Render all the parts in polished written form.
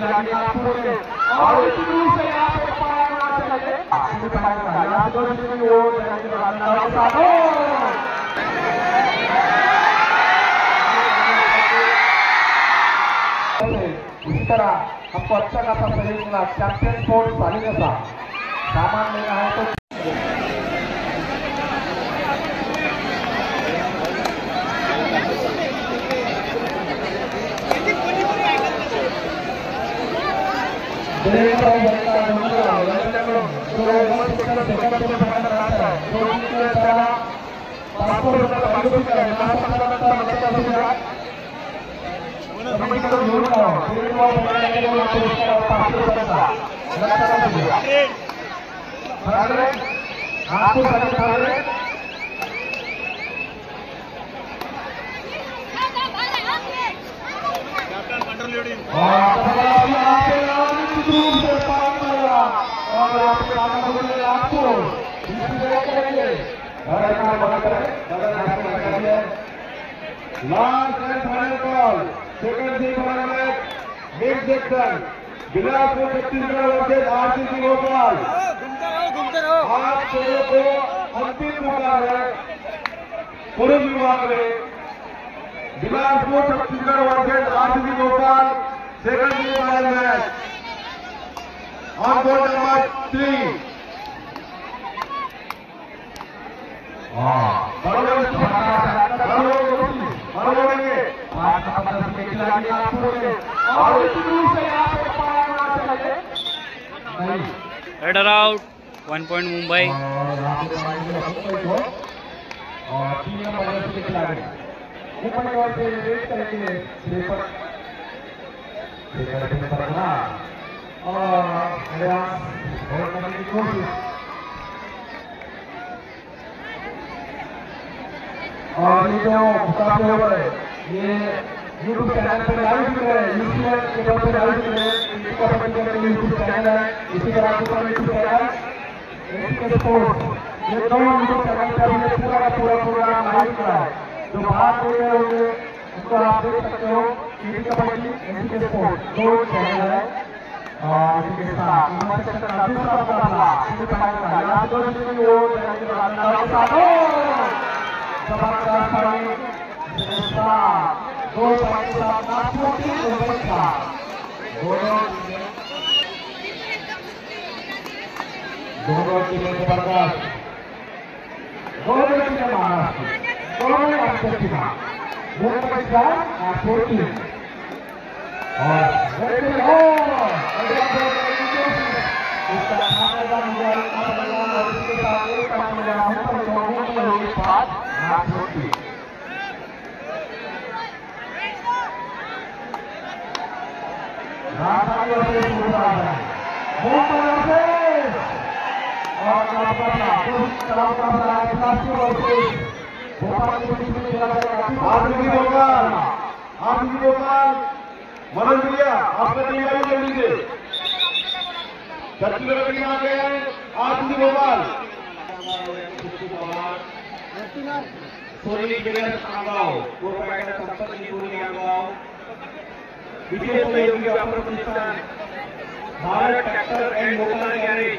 खिलाड़ी आप पूरे और इसी दूर से यहाँ पे पाया होना चाहिए यहाँ दो की ओर इसी तरह हमको अच्छा खासा सहयोग मिला। चैंपियन स्पोर्ट्स सालिका सामान लेना है तो last and final call second semifinal mid section Bilaspur Chhattisgarh versus RCC Bhopal. आप खेलों को अंतिम मौका है पुरुष विभाग में Bilaspur Chhattisgarh versus RCC Bhopal second semifinal match on board number 3। Header out, 1 point Mumbai. और ये जो मुकाबले हो रहे ये यूट्यूब चैनल पर लाइव दिख रहे हैं, यूट्यूब के तौर पर लाइव दिख रहे हैं। यूट्यूब चैनल है, इसी तरह दूसरा यूट्यूब चैनल एसके स्पोर्ट्स, ये दोनों यूट्यूब चैनल पर हमने पूरा का पूरा प्रोग्राम लाइव करा है। जो बात देख रहे होंगे उसको आप देख सकते हो। टीवी कबड्डी एसके स्पोर्ट्स दो चैनल है और इसके साथ नंबर सेक्शन का दूसरा मुकाबला सेमीफाइनल यहाँ दो की ओर जबरदस्त दो पॉइंट दोनों टीमें जबरदस्त, दोनों टीमें महाराष्ट्र, दोनों अर्जेंटीना, मुंबई मनोज भैया आपका टीम आई जल्दी से छत्तीसगढ़ टीम आ गए हैं आरसीसी भोपाल। सोनी बिजनेस आगाओ प्रोप्राइटर संपत्ति सोनी आगाओ विशेष सहयोगी व्यापार प्रतिष्ठान Bharat tractor and motor garage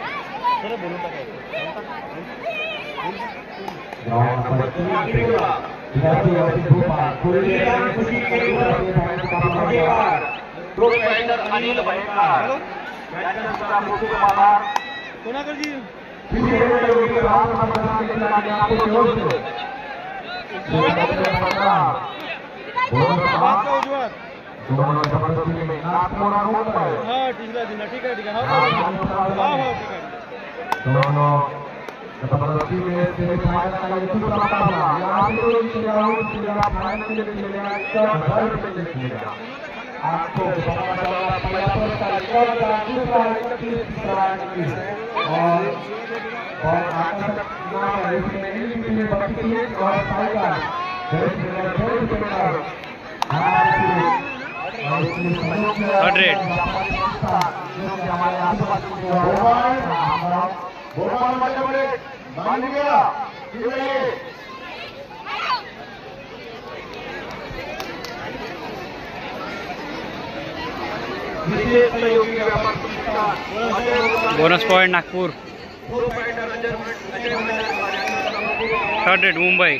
proprietor Anil भाईकार सोनाकर जी जबरदस्ती में सेमीफाइनल का ये दूसरा मुकाबला यहाँ आपको बताना चाहूँगा पहला पुरस्कार दूसरा 31 और आकर्षक नाम है इसमें इंडिविजुअल बत्तीस और साइकिल भोपाल बड़े मान लिया विशेष सहयोगी व्यापार संस्था bonus point Nagpur. Third rate Mumbai.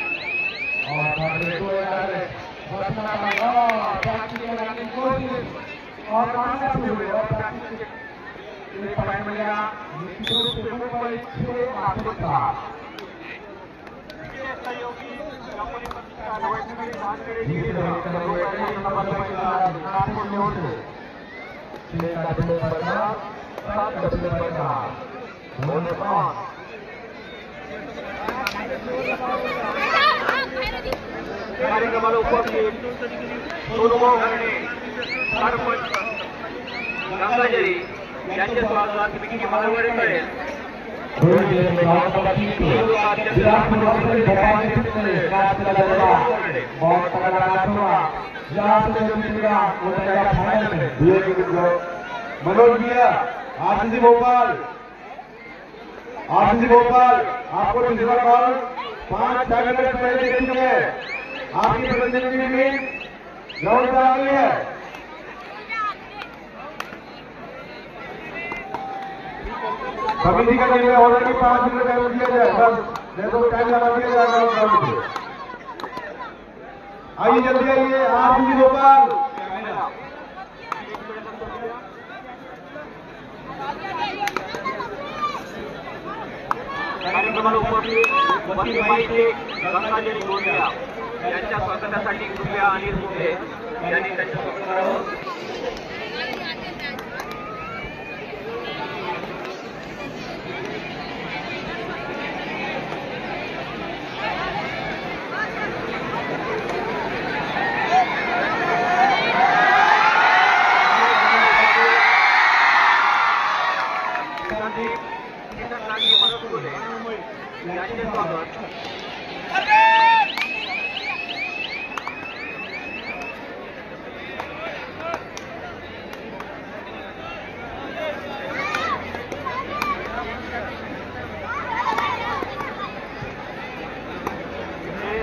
कार्यक्रमाला उपस्थित सोनूभाऊ घाणे, सरपंच गंगाजरी यांचे स्वागत विकी मालवडे करेल. मनोज भैया आरसीसी भोपाल आपको तीसरा बॉल 5 सेकंड पहले दे चुके हैं. आपकी प्रतिनिधि टीम ग्राउंड पर आ गई है. समिति का निर्णय ऑर्डर की 5 मिनट टाइम दिया जाए. बस नहीं तो टाइम लगा दिया जाएगा ग्राउंड पे. आइए जल्दी आइए. आरसीसी भोपाल कार्यक्रमाला उपस्थित वकील गंगाजरी गोंदिया यांच्या स्वागतासाठी कृपया अनिल मुंडे यांनी त्यांचे स्वागत करावं. यांचे स्वागत.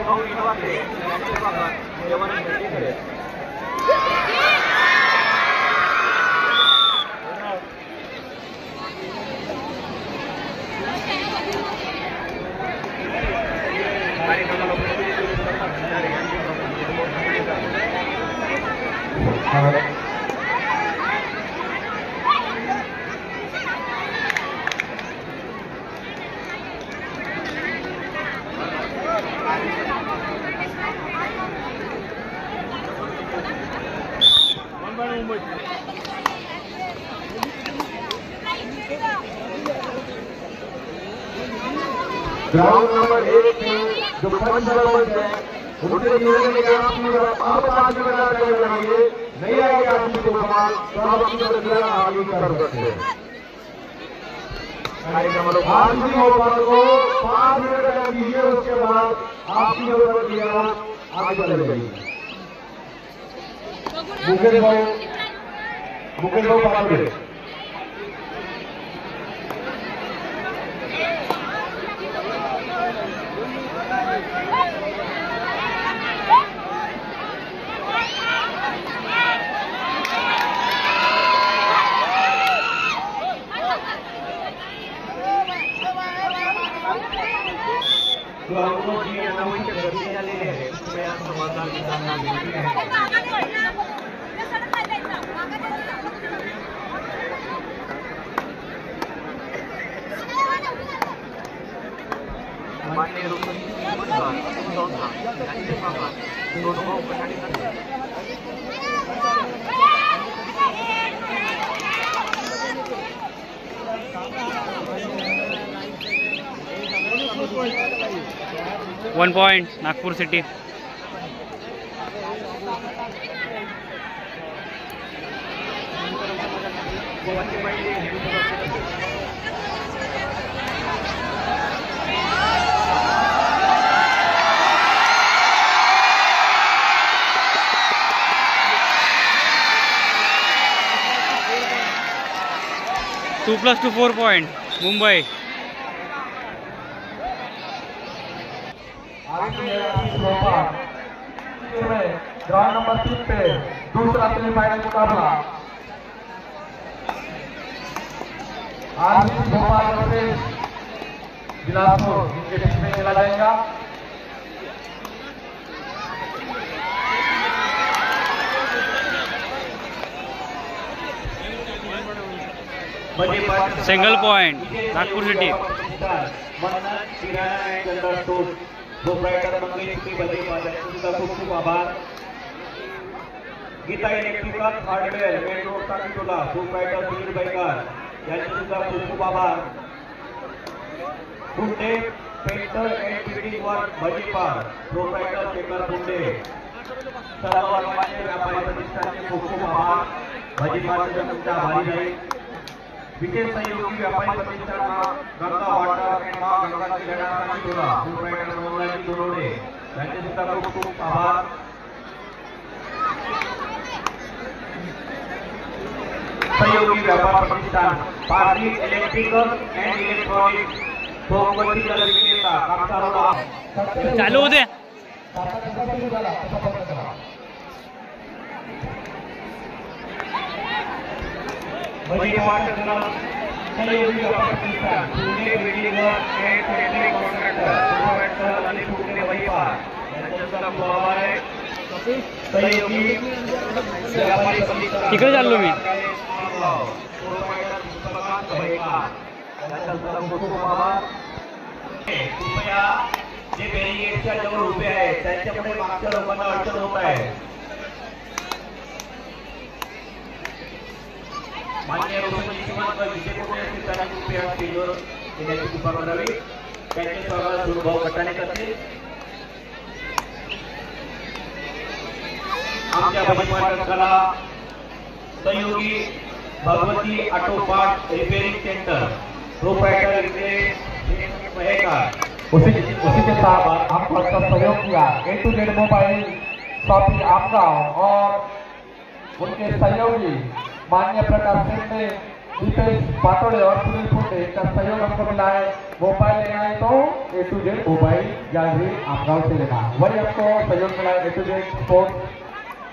भाऊ इनवासे यांचे स्वागत. जेवण करेल. 1 में जो पंच सरपंच है उनसे निवेदन है कि आप 5 मिनट का टाइम लगाइए. नहीं आएंगे आपकी तो सवाल तो आप अपनी प्रक्रिया आगे कर सकते हैं. आरसीसी भोपाल को 5 मिनट का टाइम दीजिए. उसके बाद आपकी जो प्रक्रिया आगे चल जाएगी. मुकेश भाऊ Palve. One point Nagpur city. Two plus 2 4 point Mumbai. Ground number 3 पे दूसरा सेमीफाइनल मुकाबला आरबीसी भोपाल वर्सेस बिलासपुर इनके बीच में खेला जाएगा। Single point Nagpur city. खूप आभार। Geeta electrical hardware main road Takitola proprietor Sunil Baikar यांचे सुद्धा खूप आभार। Gunde painter and fitting work Bhajipar proprietor Shekhar Gunde सर्व मान्य व्यापारी प्रतिष्ठानचे खूप आभार। भजीपारचा तुमचा आभारी आहे। विशेष सहयोगी व्यापारी प्रतिष्ठान गंगा वाटर एंड मां गंगा किराणा टाकीटोला प्रोप्रायटर मोहनलाल दोरोडे यांचे सुद्धा खूप आभार। सहयोगी व्यापार प्रतिष्ठान party electrical and electronic Bhogwati विक्रेता कामसारोडा चालू होते। सहयोगी व्यापार प्रतिष्ठान Pune building and technical contractor proprietor Anil Phugde वैपार यांचे सुद्धा खूप आभार आहे। सहयोगी व्यापारी प्रतिष्ठान इकडे चाललो मी। कृपया जे बॅरिगेटच्या जवळ उभे आहेत त्यांच्याकडे मागच्या लोकांना अडचण होत आहे। मान्य रोशनी श्रीमंत विजय कोटे असतील त्यांना कृपया स्टेजवर येण्याची कृपा करावी। त्यांचे स्वागत सुरभाव गटाने करतील। आमच्या भजीपाटकला सहयोगी Bhagwati auto part repairing centre proprietor उसी के साथ हमको अच्छा सहयोग किया A to Z mobile shopping Apgaon और उनके सहयोगी माननीय प्रकाश सिंह ने दीपेश पाटोड़े और सुनील फुंडे का सहयोग हमको मिला है। मोबाइल लेना है तो A to Z mobile gallery Apgaon से लेना, वही हमको सहयोग मिला है A to Z स्पोर्ट्स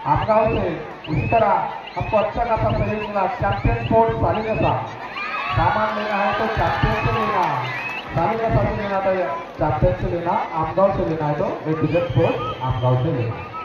आपगांव से। इसी तरह हमको अच्छा खासा सहयोग मिला चैंपियन स्पोर्ट्स सालिकसा। सामान लेना है तो चैंपियन से लेना, सालिकसा से लेना तो चैंपियन से लेना, आपगांव से लेना है तो A to Z स्पोर्ट्स आपगांव से लेना।